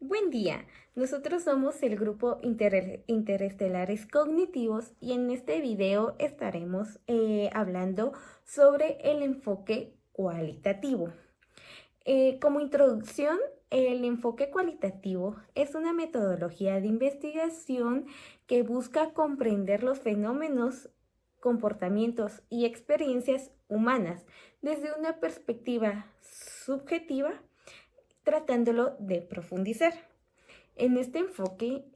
Buen día, nosotros somos el grupo Interestelares Cognitivos y en este video estaremos hablando sobre el enfoque cualitativo. Como introducción, el enfoque cualitativo es una metodología de investigación que busca comprender los fenómenos, comportamientos y experiencias humanas desde una perspectiva subjetiva, tratándolo de profundizar. En este enfoque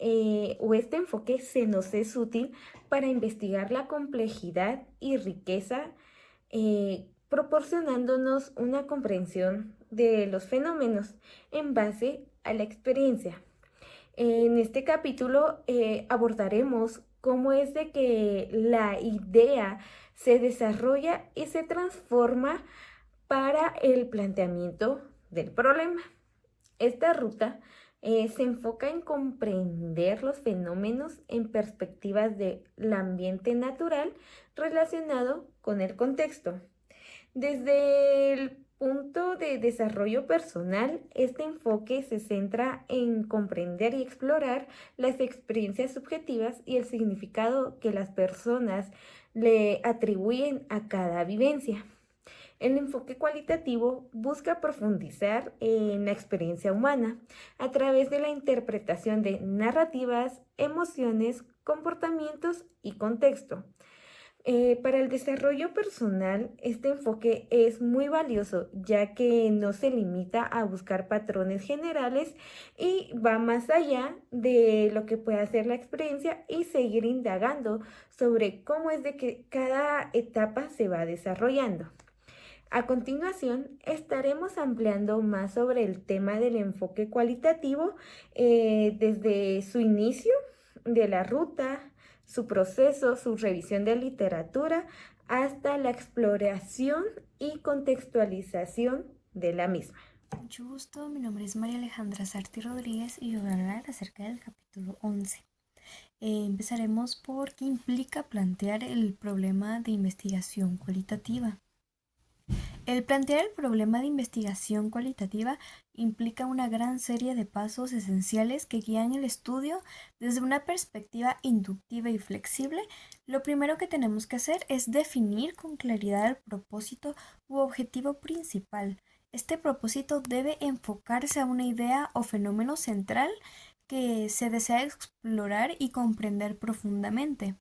se nos es útil para investigar la complejidad y riqueza, proporcionándonos una comprensión de los fenómenos en base a la experiencia. En este capítulo abordaremos cómo es de que la idea se desarrolla y se transforma para el planteamiento del problema. Esta ruta se enfoca en comprender los fenómenos en perspectivas del ambiente natural relacionado con el contexto. Desde el punto de desarrollo personal, este enfoque se centra en comprender y explorar las experiencias subjetivas y el significado que las personas le atribuyen a cada vivencia. El enfoque cualitativo busca profundizar en la experiencia humana a través de la interpretación de narrativas, emociones, comportamientos y contexto. Para el desarrollo personal, este enfoque es muy valioso, ya que no se limita a buscar patrones generales y va más allá de lo que puede hacer la experiencia y seguir indagando sobre cómo es de que cada etapa se va desarrollando. A continuación, estaremos ampliando más sobre el tema del enfoque cualitativo desde su inicio, de la ruta, su proceso, su revisión de literatura, hasta la exploración y contextualización de la misma. Mucho gusto, mi nombre es María Alejandra Sarti Rodríguez y yo voy a hablar acerca del capítulo 11. Empezaremos por qué implica plantear el problema de investigación cualitativa. El plantear el problema de investigación cualitativa implica una gran serie de pasos esenciales que guían el estudio desde una perspectiva inductiva y flexible. Lo primero que tenemos que hacer es definir con claridad el propósito u objetivo principal. Este propósito debe enfocarse a una idea o fenómeno central que se desea explorar y comprender profundamente.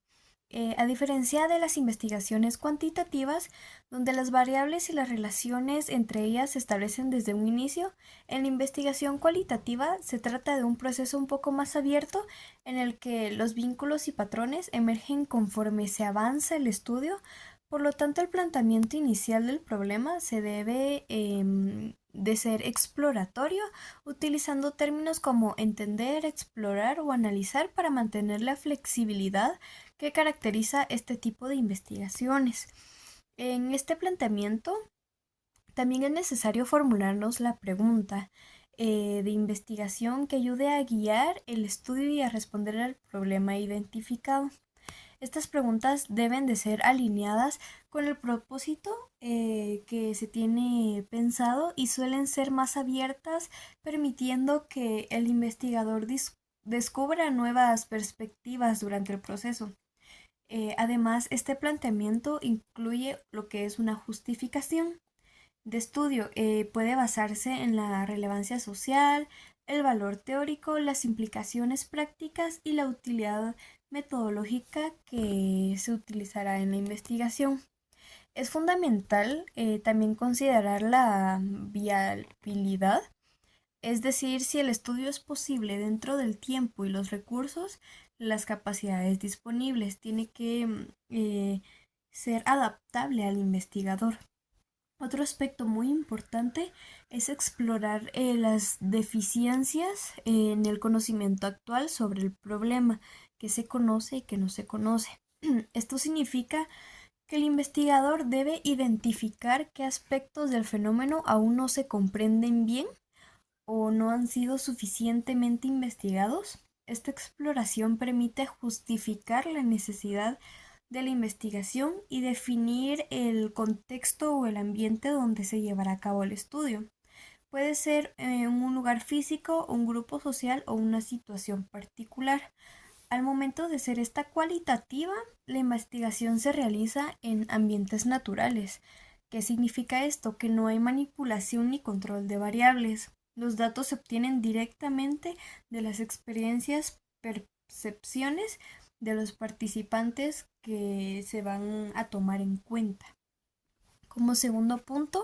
A diferencia de las investigaciones cuantitativas, donde las variables y las relaciones entre ellas se establecen desde un inicio, en la investigación cualitativa se trata de un proceso un poco más abierto en el que los vínculos y patrones emergen conforme se avanza el estudio. Por lo tanto, el planteamiento inicial del problema se debe de ser exploratorio, utilizando términos como entender, explorar o analizar para mantener la flexibilidad que caracteriza este tipo de investigaciones. En este planteamiento también es necesario formularnos la pregunta de investigación que ayude a guiar el estudio y a responder al problema identificado. Estas preguntas deben de ser alineadas con el propósito que se tiene pensado y suelen ser más abiertas, permitiendo que el investigador descubra nuevas perspectivas durante el proceso. Además, este planteamiento incluye lo que es una justificación de estudio. Puede basarse en la relevancia social, el valor teórico, las implicaciones prácticas y la utilidad metodológica que se utilizará en la investigación. Es fundamental también considerar la viabilidad, es decir, si el estudio es posible dentro del tiempo y los recursos, las capacidades disponibles. Tiene que ser adaptable al investigador. Otro aspecto muy importante es explorar las deficiencias en el conocimiento actual sobre el problema, que se conoce y que no se conoce. Esto significa que el investigador debe identificar qué aspectos del fenómeno aún no se comprenden bien o no han sido suficientemente investigados. Esta exploración permite justificar la necesidad de la investigación y definir el contexto o el ambiente donde se llevará a cabo el estudio. Puede ser en un lugar físico, un grupo social o una situación particular. Al momento de ser esta cualitativa, la investigación se realiza en ambientes naturales. ¿Qué significa esto? Que no hay manipulación ni control de variables. Los datos se obtienen directamente de las experiencias, percepciones de los participantes que se van a tomar en cuenta. Como segundo punto,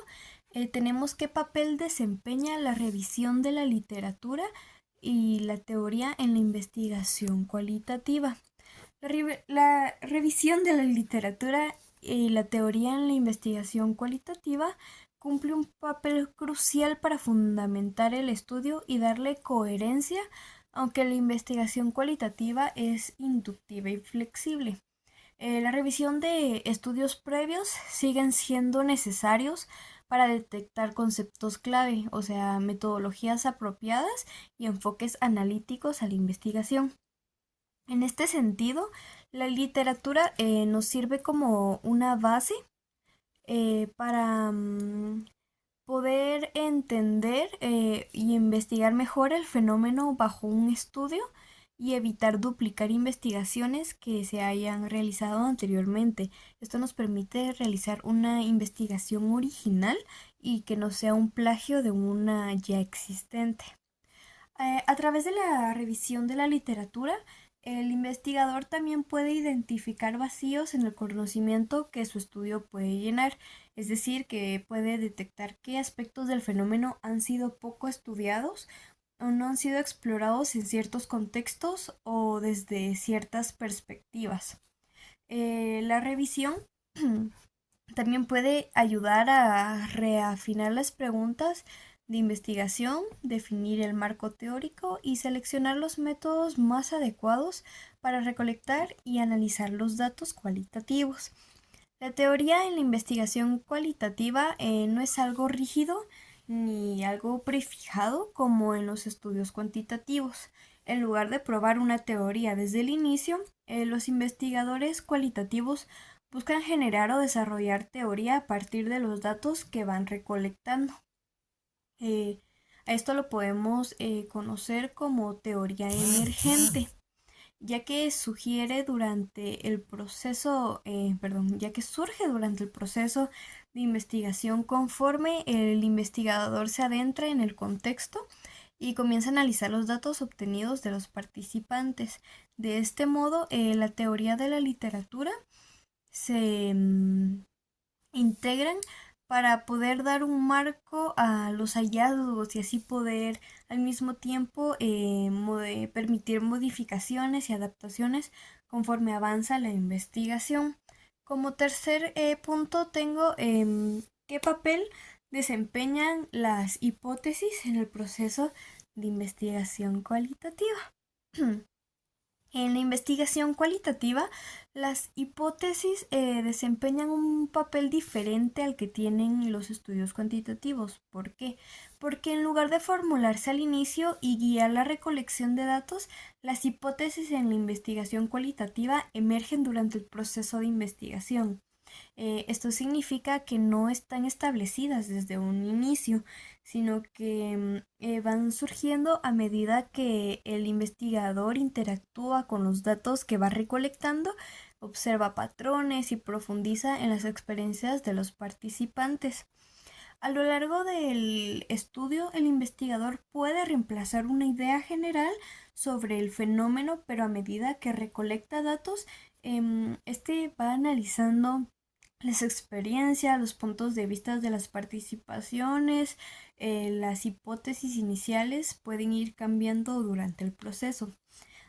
tenemos qué papel desempeña la revisión de la literatura y la teoría en la investigación cualitativa. La revisión de la literatura y la teoría en la investigación cualitativa cumple un papel crucial para fundamentar el estudio y darle coherencia, aunque la investigación cualitativa es inductiva y flexible. La revisión de estudios previos siguen siendo necesarios para detectar conceptos clave, o sea, metodologías apropiadas y enfoques analíticos a la investigación. En este sentido, la literatura nos sirve como una base para poder entender y investigar mejor el fenómeno bajo un estudio y evitar duplicar investigaciones que se hayan realizado anteriormente. Esto nos permite realizar una investigación original y que no sea un plagio de una ya existente. A través de la revisión de la literatura, el investigador también puede identificar vacíos en el conocimiento que su estudio puede llenar, es decir, que puede detectar qué aspectos del fenómeno han sido poco estudiados o no han sido explorados en ciertos contextos o desde ciertas perspectivas. La revisión también puede ayudar a reafinar las preguntas de investigación, definir el marco teórico y seleccionar los métodos más adecuados para recolectar y analizar los datos cualitativos. La teoría en la investigación cualitativa no es algo rígido ni algo prefijado como en los estudios cuantitativos. En lugar de probar una teoría desde el inicio, los investigadores cualitativos buscan generar o desarrollar teoría a partir de los datos que van recolectando. A esto lo podemos conocer como teoría emergente, ya que sugiere durante el proceso, ya que surge durante el proceso de investigación conforme el investigador se adentra en el contexto y comienza a analizar los datos obtenidos de los participantes. De este modo, la teoría de la literatura se integran para poder dar un marco a los hallazgos y así poder al mismo tiempo permitir modificaciones y adaptaciones conforme avanza la investigación. Como tercer punto tengo qué papel desempeñan las hipótesis en el proceso de investigación cualitativa. En la investigación cualitativa, las hipótesis desempeñan un papel diferente al que tienen los estudios cuantitativos. ¿Por qué? Porque en lugar de formularse al inicio y guiar la recolección de datos, las hipótesis en la investigación cualitativa emergen durante el proceso de investigación. Esto significa que no están establecidas desde un inicio, sino que van surgiendo a medida que el investigador interactúa con los datos que va recolectando, observa patrones y profundiza en las experiencias de los participantes. A lo largo del estudio, el investigador puede reemplazar una idea general sobre el fenómeno, pero a medida que recolecta datos, este va analizando las experiencias, los puntos de vista de las participaciones, las hipótesis iniciales pueden ir cambiando durante el proceso,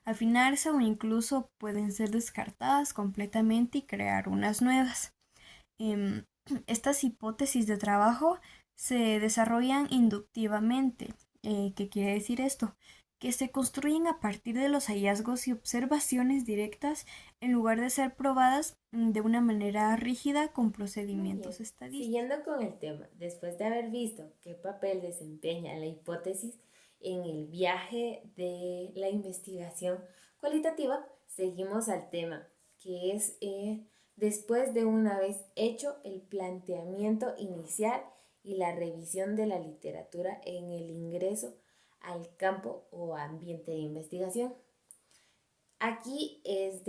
afinarse o incluso pueden ser descartadas completamente y crear unas nuevas. Em, Estas hipótesis de trabajo se desarrollan inductivamente. ¿Qué quiere decir esto? Que se construyen a partir de los hallazgos y observaciones directas en lugar de ser probadas de una manera rígida con Muy procedimientos bien, estadísticos. siguiendo con el tema, después de haber visto qué papel desempeña la hipótesis en el viaje de la investigación cualitativa, seguimos al tema, que es después de una vez hecho el planteamiento inicial y la revisión de la literatura en el ingreso al campo o ambiente de investigación. Aquí es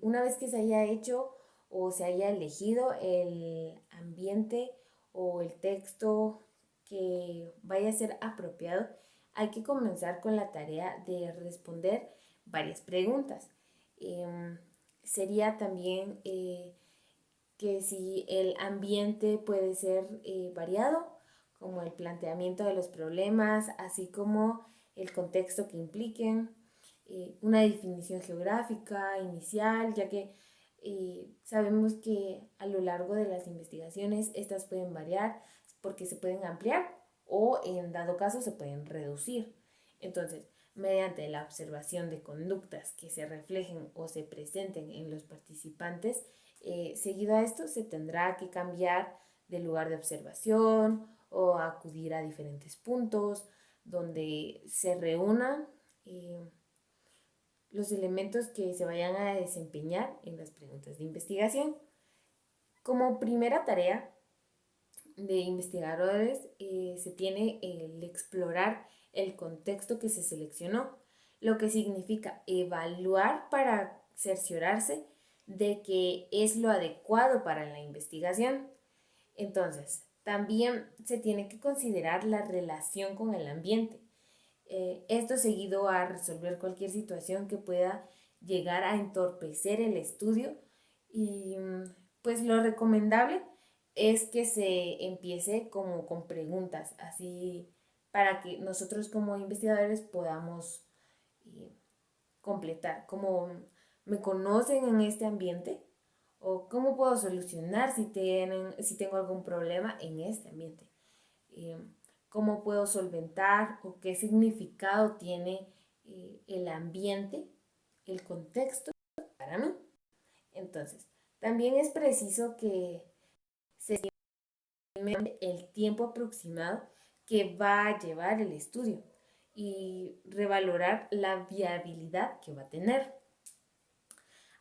una vez que se haya hecho o se haya elegido el ambiente o el texto que vaya a ser apropiado, hay que comenzar con la tarea de responder varias preguntas. Sería también que si el ambiente puede ser variado, como el planteamiento de los problemas, así como el contexto que impliquen, una definición geográfica inicial, ya que sabemos que a lo largo de las investigaciones estas pueden variar porque se pueden ampliar o en dado caso se pueden reducir. Entonces, mediante la observación de conductas que se reflejen o se presenten en los participantes, seguido a esto se tendrá que cambiar de lugar de observación o acudir a diferentes puntos donde se reúnan los elementos que se vayan a desempeñar en las preguntas de investigación. Como primera tarea de investigadores se tiene el explorar el contexto que se seleccionó, lo que significa evaluar para cerciorarse de que es lo adecuado para la investigación. Entonces, también se tiene que considerar la relación con el ambiente. Esto seguido a resolver cualquier situación que pueda llegar a entorpecer el estudio y pues lo recomendable es que se empiece como con preguntas, así para que nosotros como investigadores podamos eh, completar, como me conocen en este ambiente o cómo puedo solucionar si tengo algún problema en este ambiente. Eh, cómo puedo solventar o qué significado tiene el ambiente, el contexto para mí. Entonces, también es preciso que se estime el tiempo aproximado que va a llevar el estudio y revalorar la viabilidad que va a tener.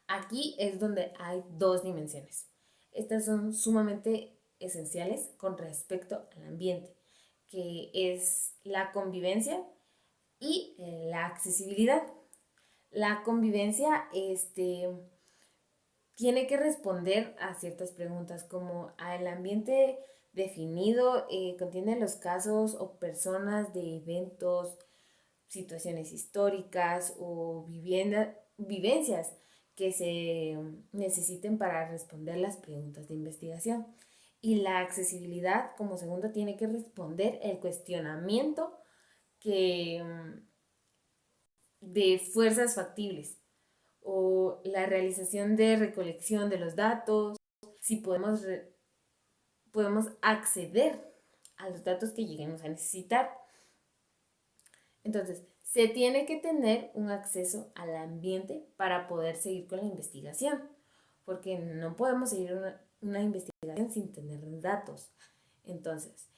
Aquí es donde hay dos dimensiones. Estas son sumamente esenciales con respecto al ambiente, que es la convivencia y la accesibilidad. La convivencia tiene que responder a ciertas preguntas como el ambiente definido contiene los casos o personas de eventos, situaciones históricas o vivencias que se necesiten para responder las preguntas de investigación. Y la accesibilidad, como segundo, tiene que responder el cuestionamiento que, de fuerzas factibles o la realización de recolección de los datos, si podemos acceder a los datos que lleguemos a necesitar. Entonces, se tiene que tener un acceso al ambiente para poder seguir con la investigación, porque no podemos seguir una investigación sin tener datos. Entonces,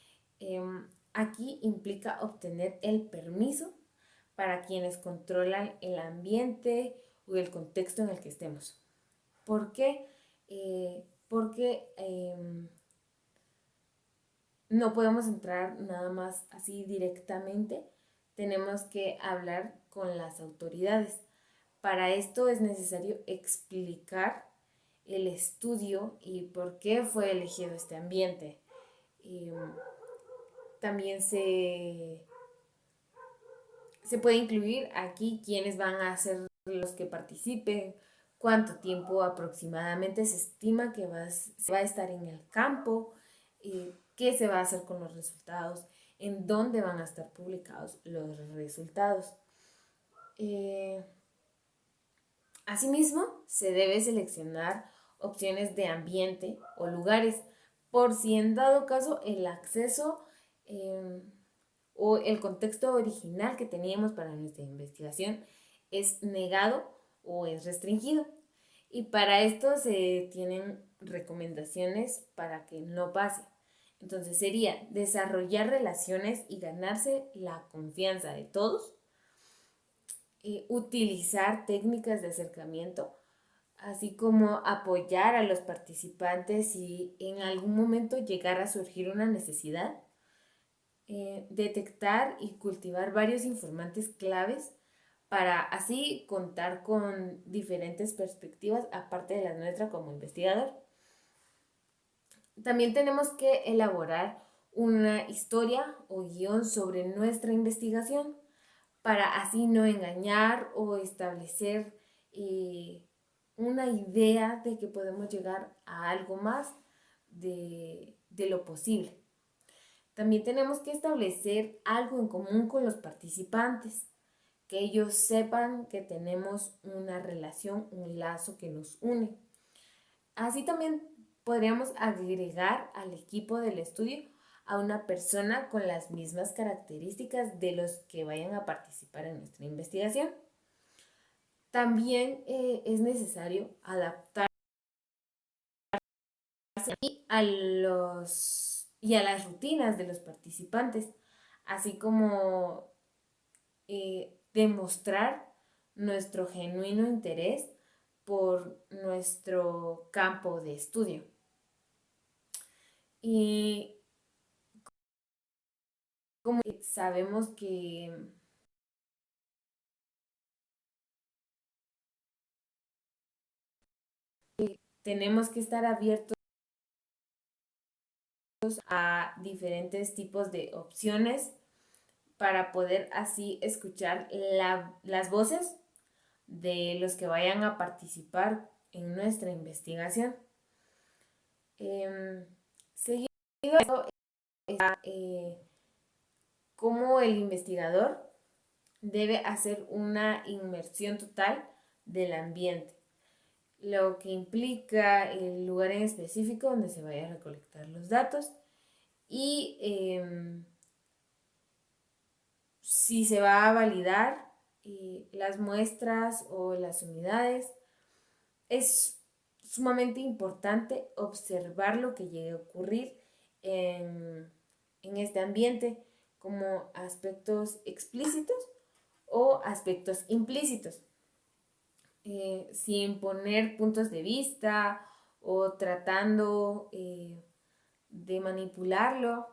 aquí implica obtener el permiso para quienes controlan el ambiente o el contexto en el que estemos. ¿Por qué? Porque no podemos entrar nada más así directamente, tenemos que hablar con las autoridades. Para esto es necesario explicar el estudio y por qué fue elegido este ambiente. Y, también se puede incluir aquí quiénes van a ser los que participen, cuánto tiempo aproximadamente se estima que se va a estar en el campo, qué se va a hacer con los resultados, en dónde van a estar publicados los resultados. Asimismo, se debe seleccionar opciones de ambiente o lugares por si en dado caso el acceso o el contexto original que teníamos para nuestra investigación es negado o es restringido. Y para esto se tienen recomendaciones para que no pase. Entonces sería desarrollar relaciones y ganarse la confianza de todos, utilizar técnicas de acercamiento así como apoyar a los participantes si en algún momento llegara a surgir una necesidad, detectar y cultivar varios informantes claves para así contar con diferentes perspectivas aparte de la nuestra como investigador. También tenemos que elaborar una historia o guión sobre nuestra investigación para así no engañar o establecer una idea de que podemos llegar a algo más de lo posible. También tenemos que establecer algo en común con los participantes, que ellos sepan que tenemos una relación, un lazo que nos une. Así también podríamos agregar al equipo del estudio a una persona con las mismas características de los que vayan a participar en nuestra investigación. También es necesario adaptarse a las rutinas de los participantes, así como demostrar nuestro genuino interés por nuestro campo de estudio. Y como sabemos que tenemos que estar abiertos a diferentes tipos de opciones para poder así escuchar las voces de los que vayan a participar en nuestra investigación. Seguido está cómo el investigador debe hacer una inmersión total del ambiente, lo que implica el lugar en específico donde se vaya a recolectar los datos y si se va a validar las muestras o las unidades. Es sumamente importante observar lo que llegue a ocurrir en este ambiente como aspectos explícitos o aspectos implícitos, sin poner puntos de vista o tratando de manipularlo.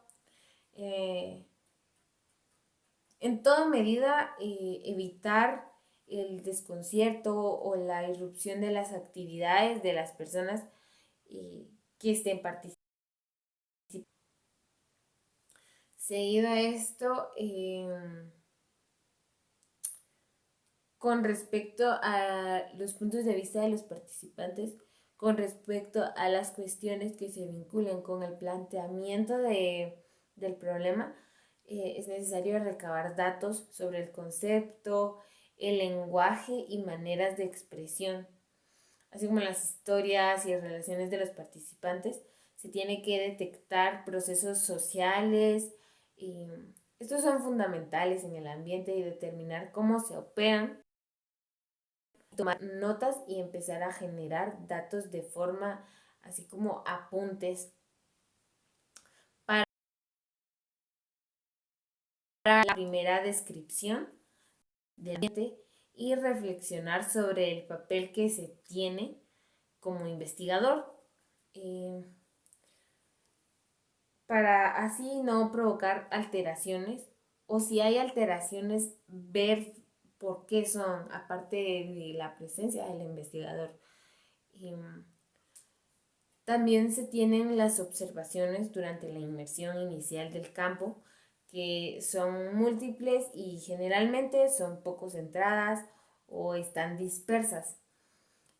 En toda medida, evitar el desconcierto o la irrupción de las actividades de las personas que estén participando. Seguido a esto, con respecto a los puntos de vista de los participantes, con respecto a las cuestiones que se vinculan con el planteamiento del problema, es necesario recabar datos sobre el concepto, el lenguaje y maneras de expresión, así como las historias y relaciones de los participantes. Se tiene que detectar procesos sociales y estos son fundamentales en el ambiente y determinar cómo se operan, tomar notas y empezar a generar datos de forma así como apuntes para la primera descripción del ambiente y reflexionar sobre el papel que se tiene como investigador, eh, para así no provocar alteraciones o si hay alteraciones ver por qué son, aparte de la presencia del investigador. También se tienen las observaciones durante la inmersión inicial del campo, que son múltiples y generalmente son poco centradas o están dispersas.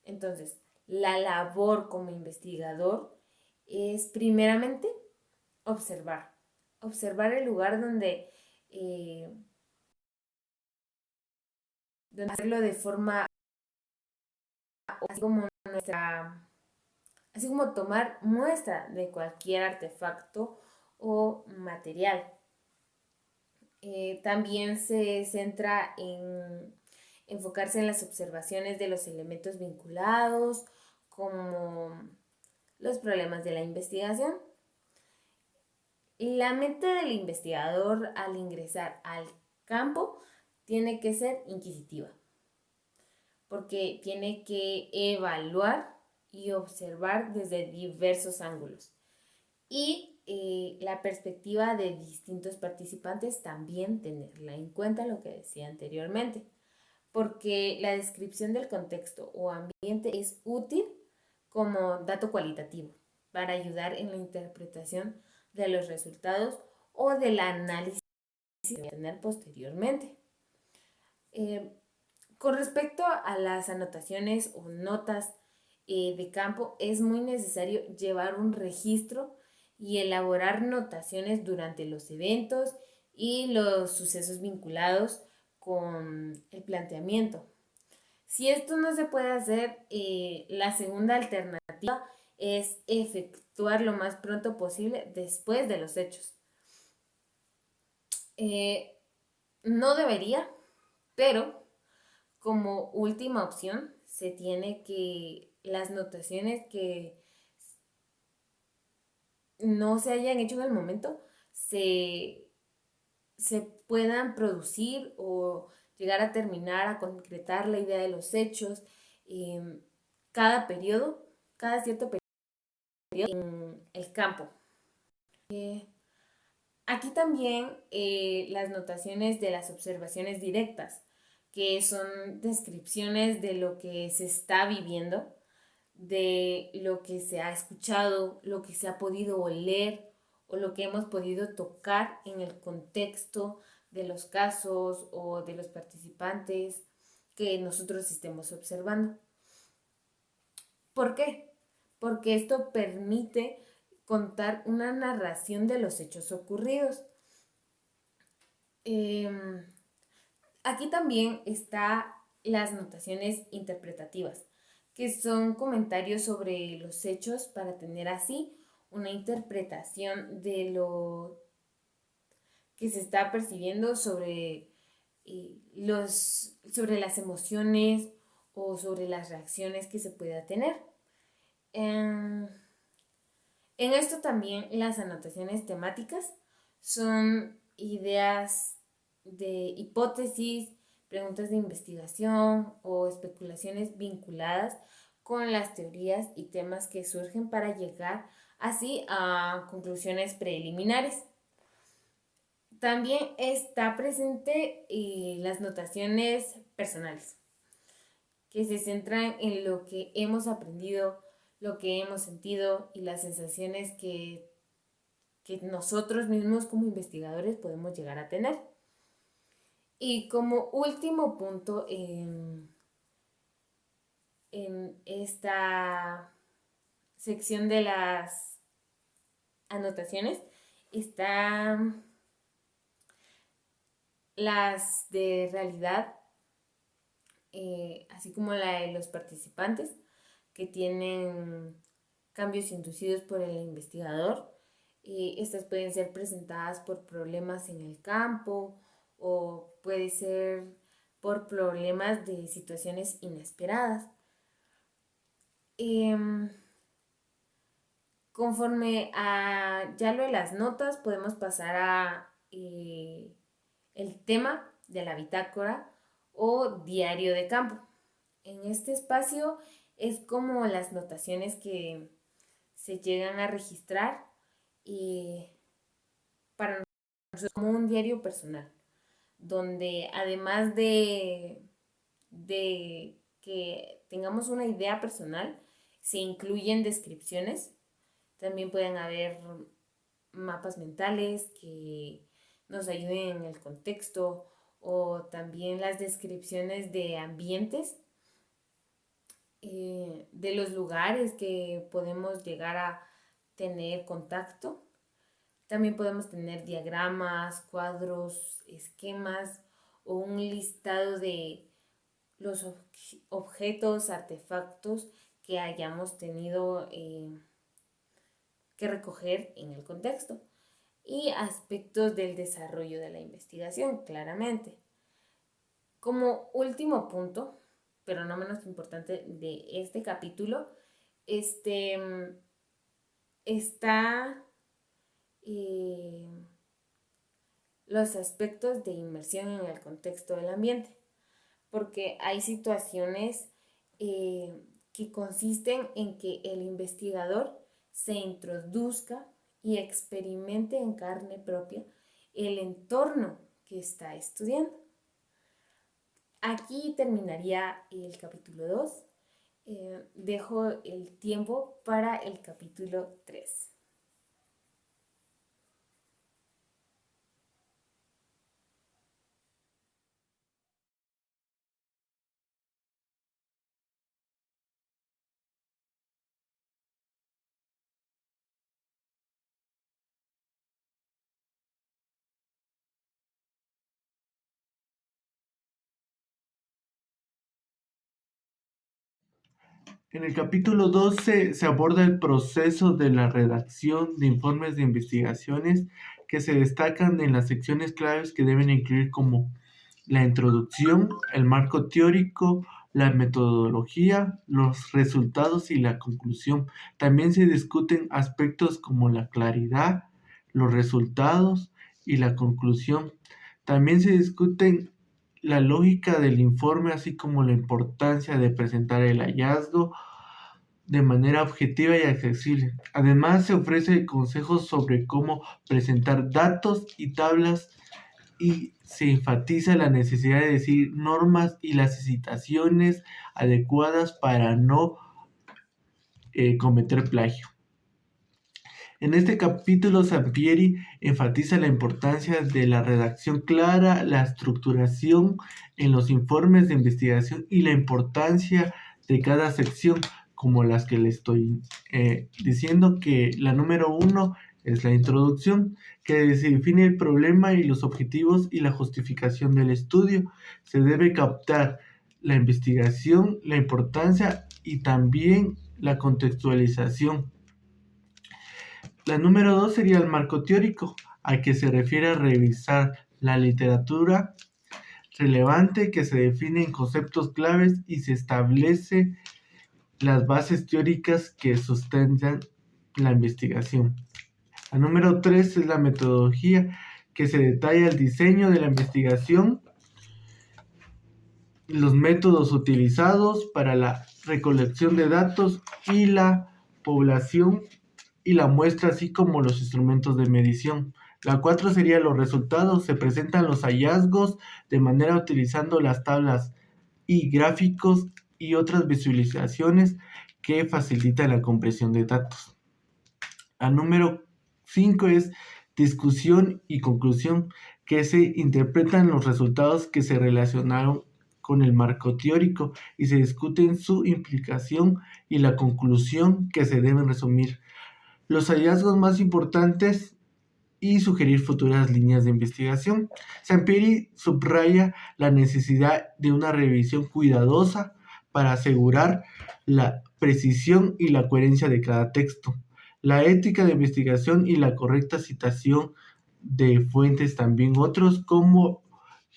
Entonces, la labor como investigador es primeramente observar. Observar el lugar donde hacerlo de forma, así como nuestra así como tomar muestra de cualquier artefacto o material. También se centra en enfocarse en las observaciones de los elementos vinculados, como los problemas de la investigación. La mente del investigador al ingresar al campo tiene que ser inquisitiva, porque tiene que evaluar y observar desde diversos ángulos. Y la perspectiva de distintos participantes también tenerla en cuenta, lo que decía anteriormente, porque la descripción del contexto o ambiente es útil como dato cualitativo para ayudar en la interpretación de los resultados o del análisis que voy a tener posteriormente. Eh, con respecto a las anotaciones o notas de campo, es muy necesario llevar un registro y elaborar notaciones durante los eventos y los sucesos vinculados con el planteamiento. Si esto no se puede hacer, la segunda alternativa es efectuar lo más pronto posible después de los hechos. Eh, no debería, pero como última opción se tiene que las notaciones que no se hayan hecho en el momento se, se puedan producir o llegar a terminar, a concretar la idea de los hechos. eh, cada periodo, cada cierto periodo en el campo. Aquí también las notaciones de las observaciones directas, que son descripciones de lo que se está viviendo, de lo que se ha escuchado, lo que se ha podido oler o lo que hemos podido tocar en el contexto de los casos o de los participantes que nosotros estemos observando. ¿Por qué? Porque esto permite contar una narración de los hechos ocurridos. Em, Aquí también está las notaciones interpretativas, que son comentarios sobre los hechos para tener así una interpretación de lo que se está percibiendo sobre las emociones o sobre las reacciones que se pueda tener. En, en esto también las anotaciones temáticas son ideas de hipótesis, preguntas de investigación o especulaciones vinculadas con las teorías y temas que surgen para llegar así a conclusiones preliminares. También está presente las notaciones personales, que se centran en lo que hemos aprendido, lo que hemos sentido y las sensaciones que nosotros mismos como investigadores podemos llegar a tener. Y como último punto en esta sección de las anotaciones están las de realidad, así como la de los participantes que tienen cambios inducidos por el investigador. Estas pueden ser presentadas por problemas en el campo o puede ser por problemas de situaciones inesperadas. Em, Conforme a ya lo de las notas, podemos pasar a el tema de la bitácora o diario de campo. En este espacio es como las notaciones que se llegan a registrar y para nosotros como un diario personal, donde además de que tengamos una idea personal, se incluyen descripciones. También pueden haber mapas mentales que nos ayuden en el contexto o también las descripciones de ambientes, de los lugares que podemos llegar a tener contacto. También podemos tener diagramas, cuadros, esquemas o un listado de los objetos, artefactos que hayamos tenido que recoger en el contexto y aspectos del desarrollo de la investigación, claramente. Como último punto, pero no menos importante de este capítulo, está los aspectos de inmersión en el contexto del ambiente. porque hay situaciones que consisten en que el investigador se introduzca y experimente en carne propia el entorno que está estudiando. Aquí terminaría el capítulo 2. Dejo el tiempo para el capítulo 3. En el capítulo 12 se aborda el proceso de la redacción de informes de investigaciones que se destacan en las secciones claves que deben incluir como la introducción, el marco teórico, la metodología, los resultados y la conclusión. También se discuten aspectos como la claridad, los resultados y la conclusión. También se discuten la lógica del informe, así como la importancia de presentar el hallazgo de manera objetiva y accesible. Además, se ofrece consejos sobre cómo presentar datos y tablas y se enfatiza la necesidad de decir normas y las citaciones adecuadas para no cometer plagio. En este capítulo, Sampieri enfatiza la importancia de la redacción clara, la estructuración en los informes de investigación y la importancia de cada sección, como las que le estoy diciendo, que la número 1 es la introducción, que se define el problema y los objetivos y la justificación del estudio. Se debe captar la investigación, la importancia y también la contextualización. La número 2 sería el marco teórico, al que se refiere a revisar la literatura relevante que se define en conceptos claves y se establece las bases teóricas que sustentan la investigación. La número 3 es la metodología, que se detalla el diseño de la investigación, los métodos utilizados para la recolección de datos y la población y la muestra, así como los instrumentos de medición. La 4 sería los resultados. Se presentan los hallazgos de manera utilizando las tablas y gráficos y otras visualizaciones que facilitan la compresión de datos. La número 5 es discusión y conclusión, que se interpretan los resultados que se relacionaron con el marco teórico y se discuten su implicación y la conclusión que se deben resumir, los hallazgos más importantes y sugerir futuras líneas de investigación. Sampieri subraya la necesidad de una revisión cuidadosa para asegurar la precisión y la coherencia de cada texto, la ética de investigación y la correcta citación de fuentes, también otros como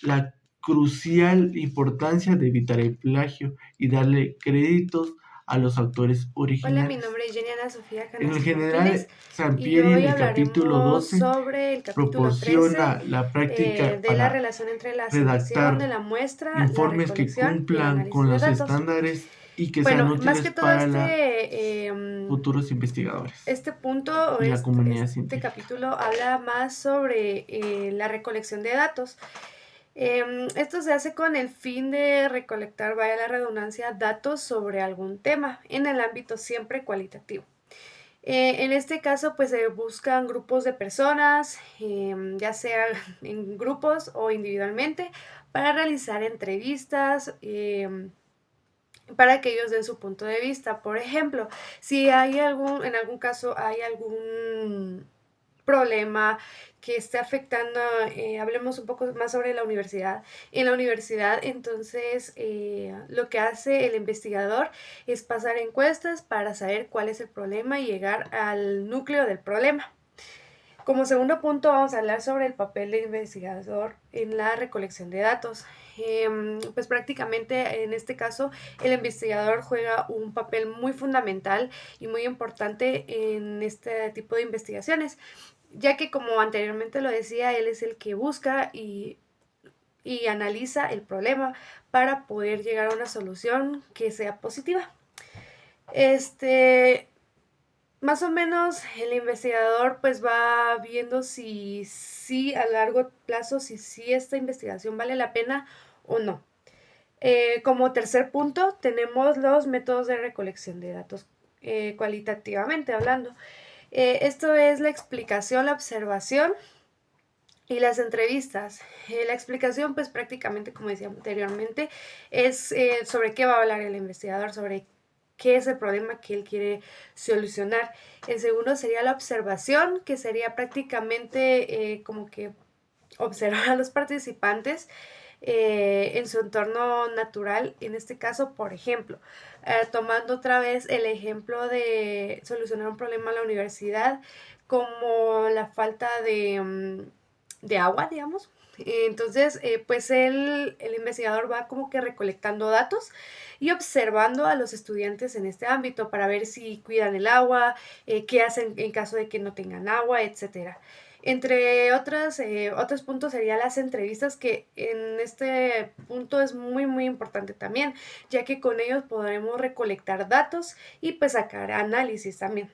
la crucial importancia de evitar el plagio y darle créditos a los autores Hola, mi originales. nombre es Jenniana Sofía En el Canales general, Martínez y Sampieri en hoy el capítulo hablaremos 12 sobre el capítulo 13 proporciona la práctica de la para relación entre la selección de redactar la muestra, la informes que recolección y el cumplan análisis con de los datos. estándares y que sean Bueno, más útiles que todo para los futuros investigadores este punto, y la comunidad este científica. capítulo habla más sobre la recolección de datos. Esto se hace con el fin de recolectar, vaya la redundancia, datos sobre algún tema en el ámbito siempre cualitativo. En este caso, pues se buscan grupos de personas, ya sea en grupos o individualmente, para realizar entrevistas, para que ellos den su punto de vista. Por ejemplo, si hay en algún caso hay algún problema que esté afectando, hablemos un poco más sobre la universidad. En la universidad, entonces, lo que hace el investigador es pasar encuestas para saber cuál es el problema y llegar al núcleo del problema. Como segundo punto, vamos a hablar sobre el papel del investigador en la recolección de datos. Pues prácticamente en este caso el investigador juega un papel muy fundamental y muy importante en este tipo de investigaciones, ya que como anteriormente lo decía, él es el que busca y y analiza el problema para poder llegar a una solución que sea positiva. Más o menos el investigador pues va viendo si a largo plazo, si esta investigación vale la pena o no. Como tercer punto tenemos los métodos de recolección de datos cualitativamente hablando. Esto es la explicación, la observación y las entrevistas. La explicación pues prácticamente, como decía anteriormente, es sobre qué va a hablar el investigador, sobre qué es el problema que él quiere solucionar. El segundo sería la observación, que sería prácticamente como que observar a los participantes en su entorno natural. En este caso, por ejemplo, tomando otra vez el ejemplo de solucionar un problema en la universidad, como la falta de agua, digamos. Entonces, pues el investigador va como que recolectando datos y observando a los estudiantes en este ámbito para ver si cuidan el agua, qué hacen en caso de que no tengan agua, etcétera. Entre otros puntos serían las entrevistas, que en este punto es muy importante también, ya que con ellos podremos recolectar datos y pues sacar análisis también.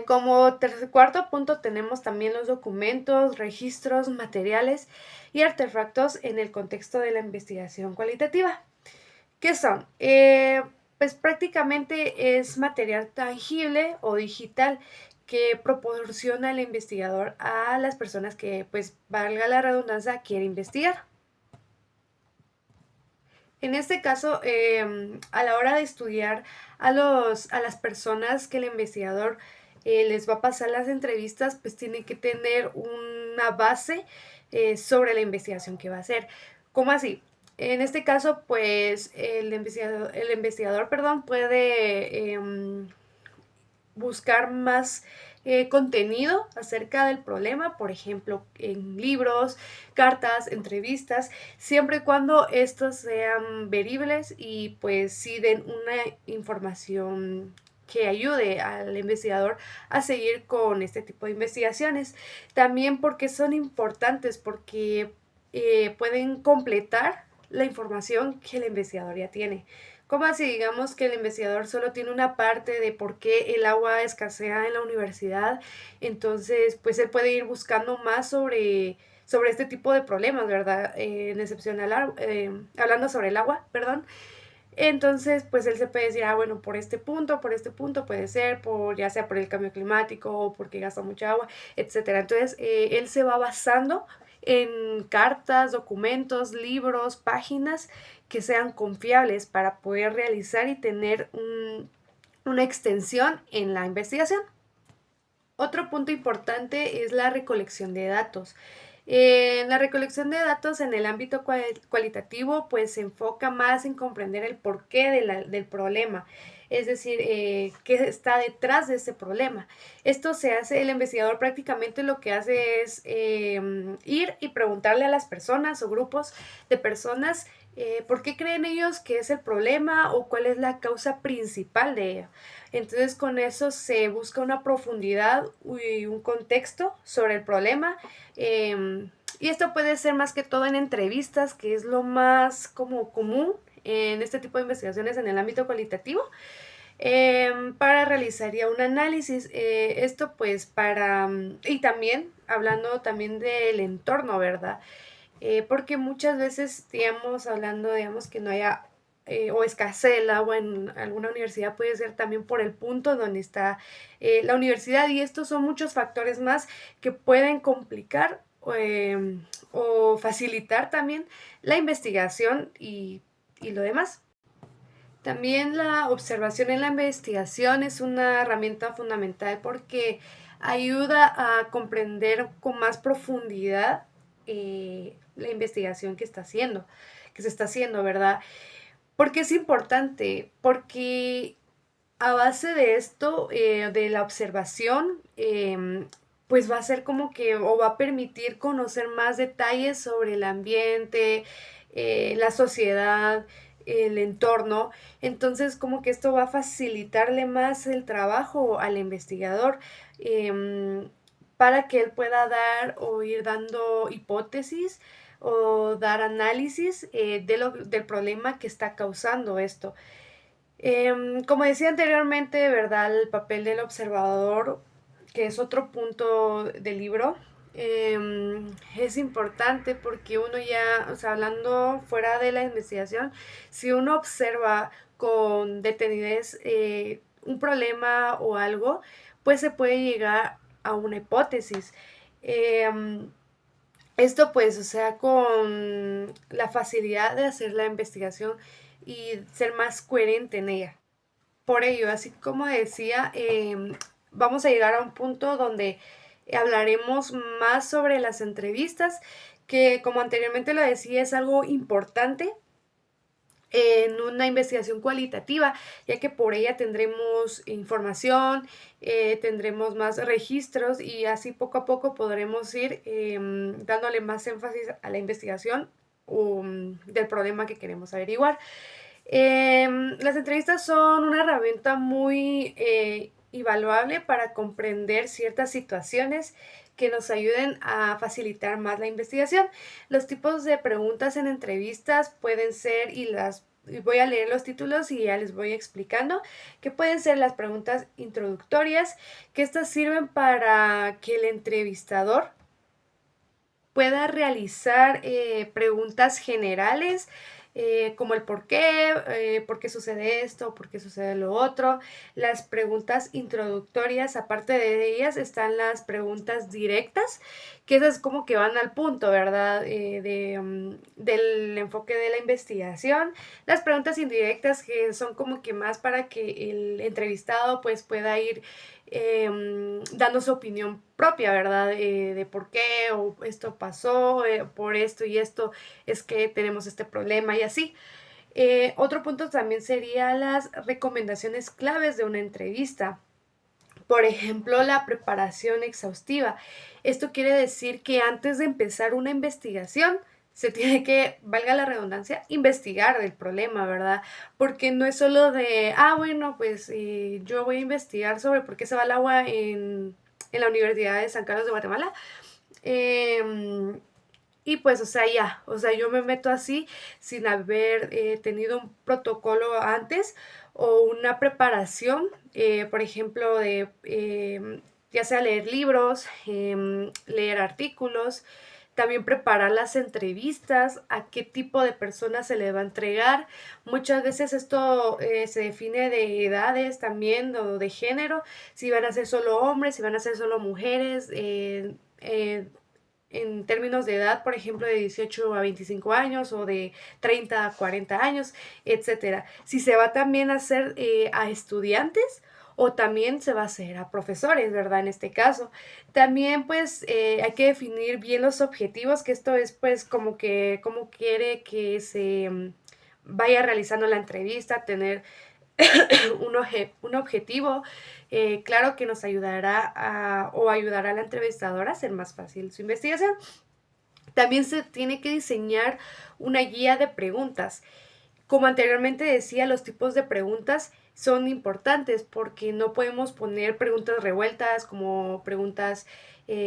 Como cuarto punto tenemos también los documentos, registros, materiales y artefactos en el contexto de la investigación cualitativa. ¿Qué son? Pues prácticamente es material tangible o digital que proporciona el investigador a las personas que, pues, valga la redundancia, quiere investigar. En este caso, a la hora de estudiar a las personas que el investigador les va a pasar las entrevistas, pues tiene que tener una base sobre la investigación que va a hacer. ¿Cómo así? En este caso, pues el investigador, puede buscar más contenido acerca del problema, por ejemplo, en libros, cartas, entrevistas, siempre y cuando estos sean veribles y pues sí den una información que ayude al investigador a seguir con este tipo de investigaciones. También porque son importantes, porque pueden completar la información que el investigador ya tiene. Como así, digamos que el investigador solo tiene una parte de por qué el agua escasea en la universidad, entonces pues él puede ir buscando más sobre este tipo de problemas, ¿verdad? En excepción hablando sobre el agua, perdón. Entonces, pues él se puede decir, bueno, por este punto puede ser, ya sea por el cambio climático o porque gasta mucha agua, etcétera. Entonces, él se va basando en cartas, documentos, libros, páginas que sean confiables para poder realizar y tener una extensión en la investigación. Otro punto importante es la recolección de datos. La recolección de datos en el ámbito cualitativo pues se enfoca más en comprender el porqué del problema, es decir, qué está detrás de ese problema. Esto se hace, el investigador prácticamente lo que hace es ir y preguntarle a las personas o grupos de personas por qué creen ellos que es el problema o cuál es la causa principal de ello. Entonces con eso se busca una profundidad y un contexto sobre el problema. Y esto puede ser más que todo en entrevistas, que es lo más como común en este tipo de investigaciones en el ámbito cualitativo. Para realizar ya un análisis, esto pues y también hablando también del entorno, ¿verdad? Porque muchas veces, digamos, que no haya o escasez el agua en alguna universidad, puede ser también por el punto donde está la universidad, y estos son muchos factores más que pueden complicar o facilitar también la investigación y lo demás. También la observación en la investigación es una herramienta fundamental porque ayuda a comprender con más profundidad la investigación que se está haciendo, ¿verdad? ¿Por qué es importante? Porque a base de esto, de la observación, pues va a ser como que, o va a permitir conocer más detalles sobre el ambiente, la sociedad, el entorno. Entonces, como que esto va a facilitarle más el trabajo al investigador, para que él pueda dar o ir dando hipótesis o dar análisis del problema que está causando esto. Como decía anteriormente, ¿verdad? El papel del observador, que es otro punto del libro, es importante porque uno ya, o sea, hablando fuera de la investigación, si uno observa con detenidez un problema o algo, pues se puede llegar a una hipótesis. Em, Esto pues, o sea, con la facilidad de hacer la investigación y ser más coherente en ella. Por ello, así como decía, vamos a llegar a un punto donde hablaremos más sobre las entrevistas, que como anteriormente lo decía, es algo importante en una investigación cualitativa, ya que por ella tendremos información, tendremos más registros y así poco a poco podremos ir dándole más énfasis a la investigación del problema que queremos averiguar. Las entrevistas son una herramienta muy invaluable para comprender ciertas situaciones que nos ayuden a facilitar más la investigación. Los tipos de preguntas en entrevistas pueden ser, y voy a leer los títulos y ya les voy explicando, que pueden ser las preguntas introductorias, que estas sirven para que el entrevistador pueda realizar preguntas generales, como el por qué sucede esto, por qué sucede lo otro. Las preguntas introductorias, aparte de ellas, están las preguntas directas, que esas como que van al punto, ¿verdad? Del enfoque de la investigación. Las preguntas indirectas, que son como que más para que el entrevistado pues pueda ir dando su opinión propia, ¿verdad? De por qué o esto pasó, por esto y esto es que tenemos este problema y así. Otro punto también sería las recomendaciones claves de una entrevista. Por ejemplo, la preparación exhaustiva. Esto quiere decir que antes de empezar una investigación, se tiene que, valga la redundancia, investigar el problema, ¿verdad? Porque no es solo de, bueno, pues yo voy a investigar sobre por qué se va el agua en la Universidad de San Carlos de Guatemala. Y pues, o sea, ya, o sea, yo me meto así sin haber tenido un protocolo antes o una preparación, por ejemplo, de ya sea leer libros, leer artículos, también preparar las entrevistas, a qué tipo de personas se le va a entregar. Muchas veces esto se define de edades también o de género, si van a ser solo hombres, si van a ser solo mujeres, en términos de edad, por ejemplo, de 18 a 25 años o de 30 a 40 años, etcétera. Si se va también a hacer a estudiantes o también se va a hacer a profesores, ¿verdad? En este caso. También pues hay que definir bien los objetivos, que esto es pues como que cómo quiere que se vaya realizando la entrevista, tener un objetivo claro que nos ayudará o ayudará a la entrevistadora a hacer más fácil su investigación. También se tiene que diseñar una guía de preguntas. Como anteriormente decía, los tipos de preguntas son importantes porque no podemos poner preguntas revueltas como preguntas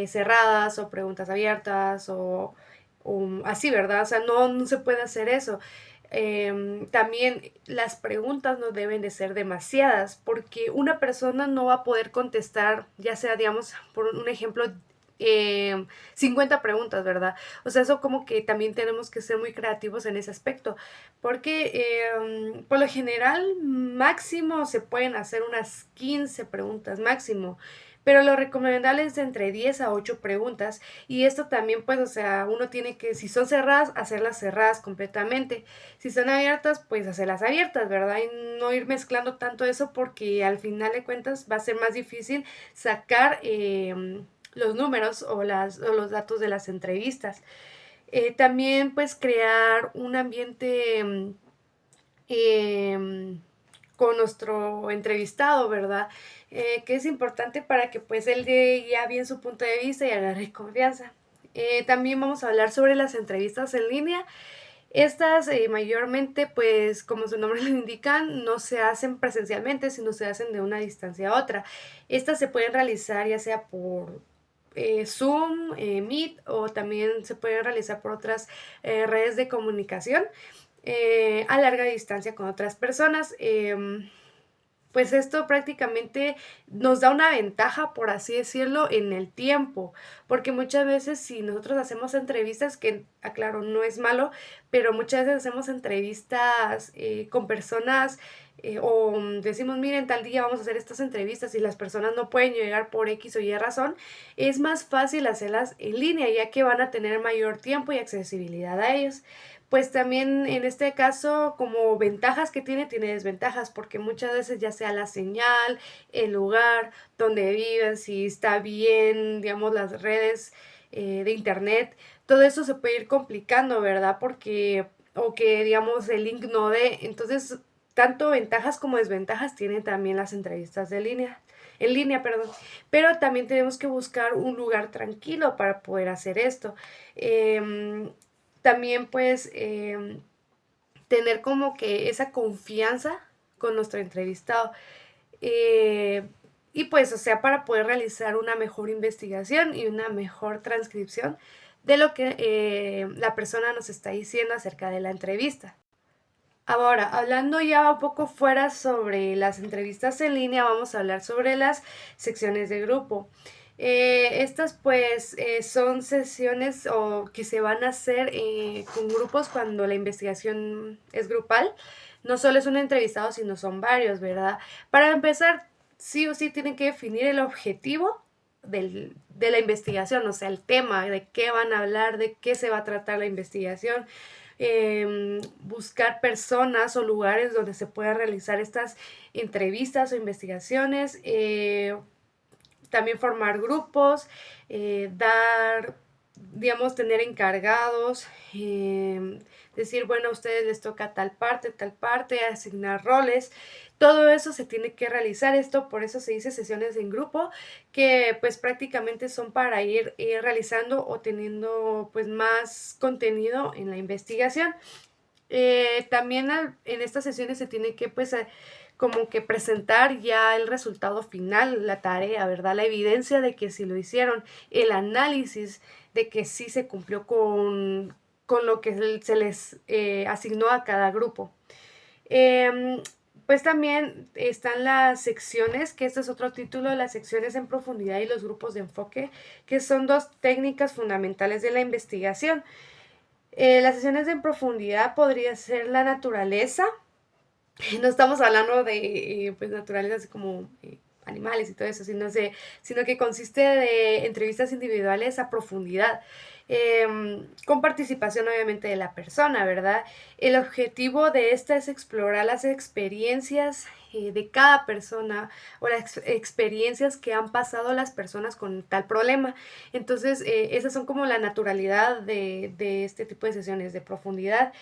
cerradas o preguntas abiertas o así, ¿verdad? O sea, no se puede hacer eso. También las preguntas no deben de ser demasiadas porque una persona no va a poder contestar, ya sea, digamos, por un ejemplo, 50 preguntas, ¿verdad? O sea, eso como que también tenemos que ser muy creativos en ese aspecto, porque por lo general máximo se pueden hacer unas 15 preguntas máximo, pero lo recomendable es de entre 10 a 8 preguntas y esto también pues, o sea, uno tiene que, si son cerradas, hacerlas cerradas completamente, si son abiertas, pues hacerlas abiertas, ¿verdad? Y no ir mezclando tanto eso porque al final de cuentas va a ser más difícil sacar los números o los datos de las entrevistas. También pues crear un ambiente con nuestro entrevistado, ¿verdad? Que es importante para que pues él dé ya bien su punto de vista y agarre confianza. También vamos a hablar sobre las entrevistas en línea. Estas mayormente, pues como su nombre lo indican, no se hacen presencialmente, sino se hacen de una distancia a otra. Estas se pueden realizar ya sea Zoom, Meet, o también se pueden realizar por otras redes de comunicación a larga distancia con otras personas. Pues esto prácticamente nos da una ventaja, por así decirlo, en el tiempo, porque muchas veces si nosotros hacemos entrevistas, que aclaro, no es malo, pero muchas veces hacemos entrevistas con personas o decimos, miren, tal día vamos a hacer estas entrevistas y las personas no pueden llegar por X o Y razón, es más fácil hacerlas en línea, ya que van a tener mayor tiempo y accesibilidad a ellos. Pues también en este caso, como ventajas que tiene desventajas, porque muchas veces ya sea la señal, el lugar donde viven, si está bien, digamos, las redes de internet, todo eso se puede ir complicando, ¿verdad? Porque, o que, digamos, el link no dé. Entonces, tanto ventajas como desventajas tienen también las entrevistas de línea. En línea, perdón. Pero también tenemos que buscar un lugar tranquilo para poder hacer esto. También pues tener como que esa confianza con nuestro entrevistado. Eh, y pues, o sea, para poder realizar una mejor investigación y una mejor transcripción de lo que la persona nos está diciendo acerca de la entrevista. Ahora, hablando ya un poco fuera sobre las entrevistas en línea, vamos a hablar sobre las secciones de grupo. Estas pues son sesiones o que se van a hacer con grupos cuando la investigación es grupal. No solo es un entrevistado, sino son varios, ¿verdad? Para empezar, sí o sí tienen que definir el objetivo de la investigación, o sea, el tema, de qué van a hablar, de qué se va a tratar la investigación. Buscar personas o lugares donde se puedan realizar estas entrevistas o investigaciones, también formar grupos, dar, digamos, tener encargados, decir, bueno, a ustedes les toca tal parte, asignar roles. Todo eso se tiene que realizar, esto por eso se dice sesiones en grupo, que pues prácticamente son para ir realizando o teniendo pues más contenido en la investigación. También en estas sesiones se tiene que pues como que presentar ya el resultado final, la tarea, ¿verdad? La evidencia de que sí lo hicieron, el análisis de que sí se cumplió con lo que se les asignó a cada grupo. Em, pues también están las secciones, que este es otro título, las secciones en profundidad y los grupos de enfoque, que son dos técnicas fundamentales de la investigación. Las sesiones en profundidad podría ser la naturaleza. No estamos hablando de pues, naturaleza así como animales y todo eso, sino que consiste de entrevistas individuales a profundidad, con participación obviamente de la persona, ¿verdad? El objetivo de esta es explorar las experiencias de cada persona o las experiencias que han pasado las personas con tal problema. Entonces, esas son como la naturalidad de este tipo de sesiones de profundidad.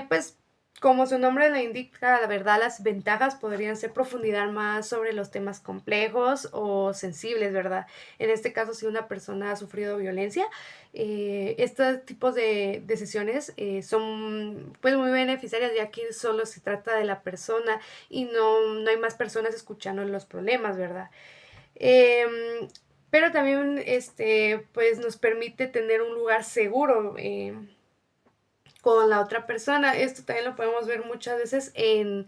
Pues como su nombre lo indica, la verdad, las ventajas podrían ser profundizar más sobre los temas complejos o sensibles, ¿verdad? En este caso, si una persona ha sufrido violencia, estos tipos de sesiones son pues muy beneficiarias, ya que solo se trata de la persona y no hay más personas escuchando los problemas, ¿verdad? Pero también pues nos permite tener un lugar seguro con la otra persona. Esto también lo podemos ver muchas veces en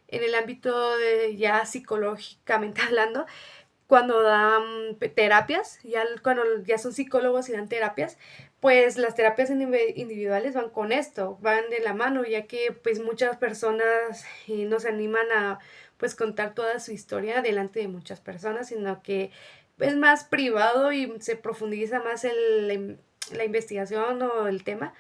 el ámbito de ya psicológicamente hablando, cuando dan terapias, ya cuando ya son psicólogos y dan terapias, pues las terapias individuales van con esto, van de la mano, ya que pues muchas personas no se animan a pues contar toda su historia delante de muchas personas, sino que es más privado y se profundiza más en la investigación o el tema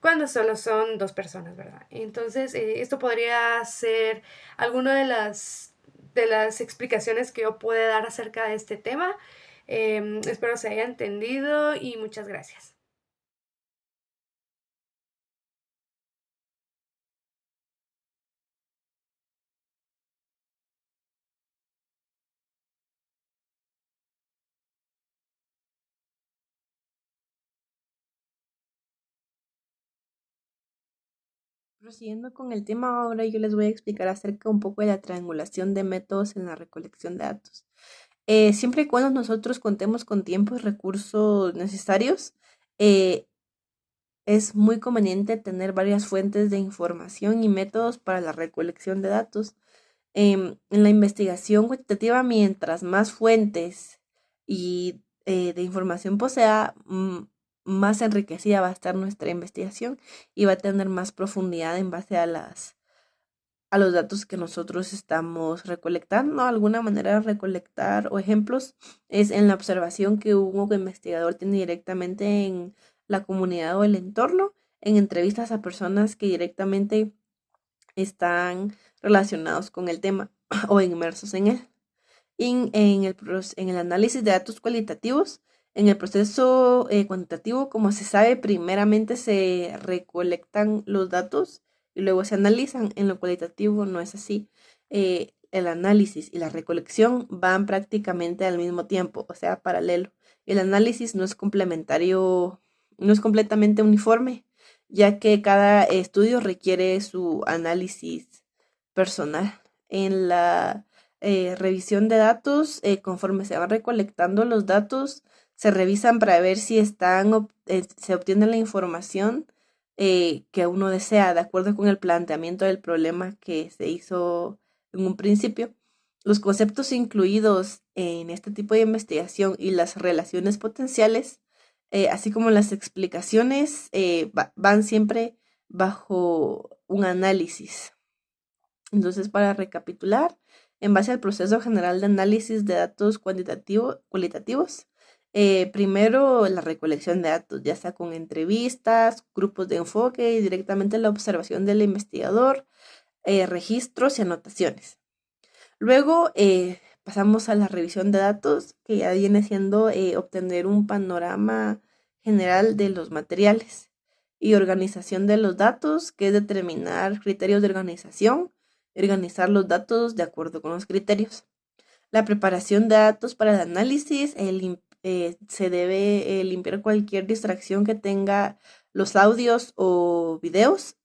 cuando solo son dos personas, ¿verdad? Entonces, esto podría ser alguna de las explicaciones que yo puedo dar acerca de este tema. Espero se haya entendido y muchas gracias. Prosiguiendo con el tema, ahora yo les voy a explicar acerca un poco de la triangulación de métodos en la recolección de datos. Siempre y cuando nosotros contemos con tiempo y recursos necesarios, eh, es muy conveniente tener varias fuentes de información y métodos para la recolección de datos. En la investigación cuantitativa, mientras más fuentes y de información posea, más enriquecida va a estar nuestra investigación y va a tener más profundidad en base a los datos que nosotros estamos recolectando. Alguna manera de recolectar o ejemplos es en la observación que un investigador tiene directamente en la comunidad o el entorno, en entrevistas a personas que directamente están relacionados con el tema o inmersos en él. En el análisis de datos cualitativos, en el proceso cuantitativo, como se sabe, primeramente se recolectan los datos y luego se analizan. En lo cualitativo no es así. El análisis y la recolección van prácticamente al mismo tiempo, o sea, paralelo. El análisis no es complementario, no es completamente uniforme, ya que cada estudio requiere su análisis personal. En la revisión de datos, conforme se van recolectando los datos, se revisan para ver si se obtiene la información que uno desea, de acuerdo con el planteamiento del problema que se hizo en un principio. Los conceptos incluidos en este tipo de investigación y las relaciones potenciales, así como las explicaciones, van siempre bajo un análisis. Entonces, para recapitular, en base al proceso general de análisis de datos cualitativos, primero la recolección de datos, ya sea con entrevistas, grupos de enfoque y directamente la observación del investigador, registros y anotaciones. Luego pasamos a la revisión de datos, que ya viene siendo obtener un panorama general de los materiales, y organización de los datos, que es determinar criterios de organización y organizar los datos de acuerdo con los criterios. La preparación de datos para el análisis, se debe limpiar cualquier distracción que tenga los audios o videos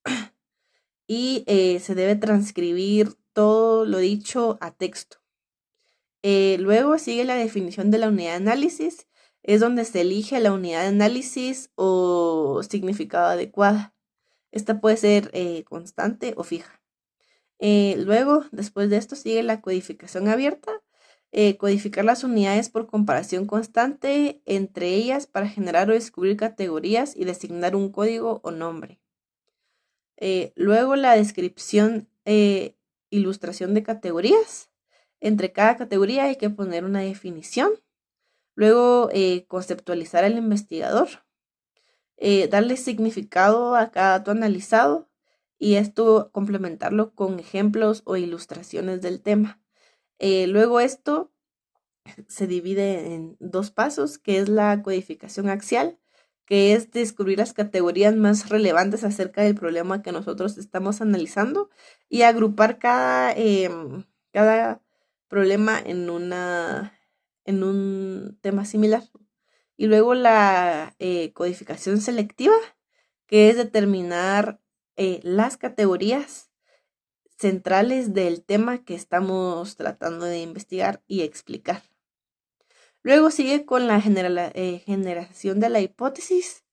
y se debe transcribir todo lo dicho a texto. Luego sigue la definición de la unidad de análisis, es donde se elige la unidad de análisis o significado adecuada. Esta puede ser constante o fija. Luego, después de esto, sigue la codificación abierta. Codificar las unidades por comparación constante entre ellas para generar o descubrir categorías y designar un código o nombre. Luego la descripción, ilustración de categorías. Entre cada categoría hay que poner una definición. Luego conceptualizar al investigador. Darle significado a cada dato analizado y esto complementarlo con ejemplos o ilustraciones del tema. Luego esto se divide en dos pasos, que es la codificación axial, que es descubrir las categorías más relevantes acerca del problema que nosotros estamos analizando y agrupar cada problema en un tema similar. Y luego la codificación selectiva, que es determinar las categorías centrales del tema que estamos tratando de investigar y explicar. Luego sigue con la generación de la hipótesis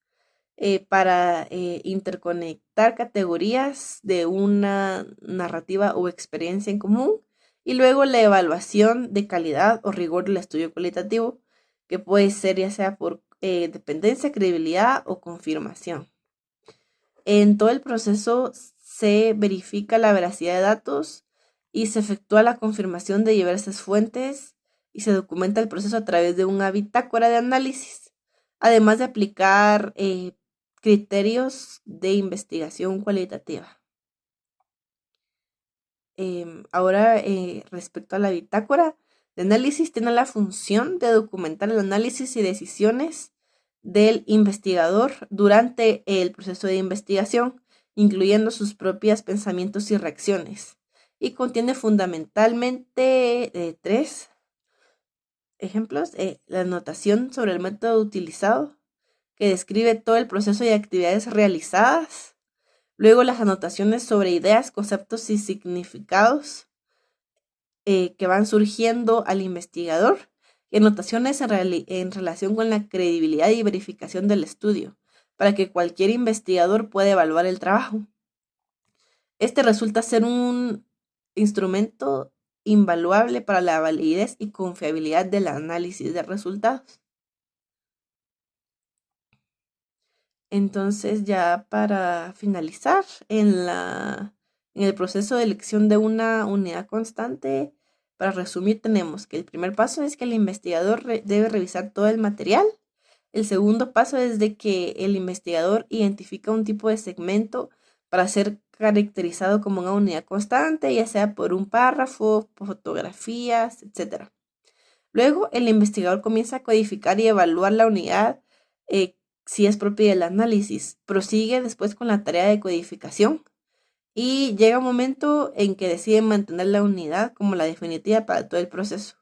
para interconectar categorías de una narrativa o experiencia en común. Y luego la evaluación de calidad o rigor del estudio cualitativo, que puede ser ya sea por dependencia, credibilidad o confirmación. En todo el proceso se verifica la veracidad de datos y se efectúa la confirmación de diversas fuentes y se documenta el proceso a través de una bitácora de análisis, además de aplicar criterios de investigación cualitativa. Ahora, respecto a la bitácora de análisis, tiene la función de documentar el análisis y decisiones del investigador durante el proceso de investigación, incluyendo sus propios pensamientos y reacciones, y contiene fundamentalmente 3 ejemplos. La anotación sobre el método utilizado, que describe todo el proceso y actividades realizadas. Luego las anotaciones sobre ideas, conceptos y significados que van surgiendo al investigador. y anotaciones en relación con la credibilidad y verificación del estudio, para que cualquier investigador pueda evaluar el trabajo. Este resulta ser un instrumento invaluable para la validez y confiabilidad del análisis de resultados. Entonces, ya para finalizar, en el proceso de elección de una unidad constante, para resumir, tenemos que el primer paso es que el investigador debe revisar todo el material. El segundo paso es de que el investigador identifica un tipo de segmento para ser caracterizado como una unidad constante, ya sea por un párrafo, por fotografías, etc. Luego, el investigador comienza a codificar y evaluar la unidad si es propia del análisis. Prosigue después con la tarea de codificación y llega un momento en que decide mantener la unidad como la definitiva para todo el proceso.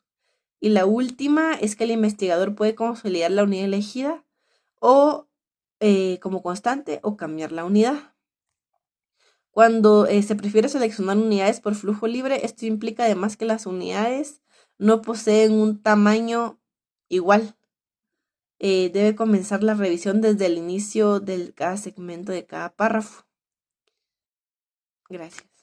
Y la última es que el investigador puede consolidar la unidad elegida o como constante o cambiar la unidad. Cuando se prefiere seleccionar unidades por flujo libre, esto implica además que las unidades no poseen un tamaño igual. Debe comenzar la revisión desde el inicio de cada segmento de cada párrafo. Gracias.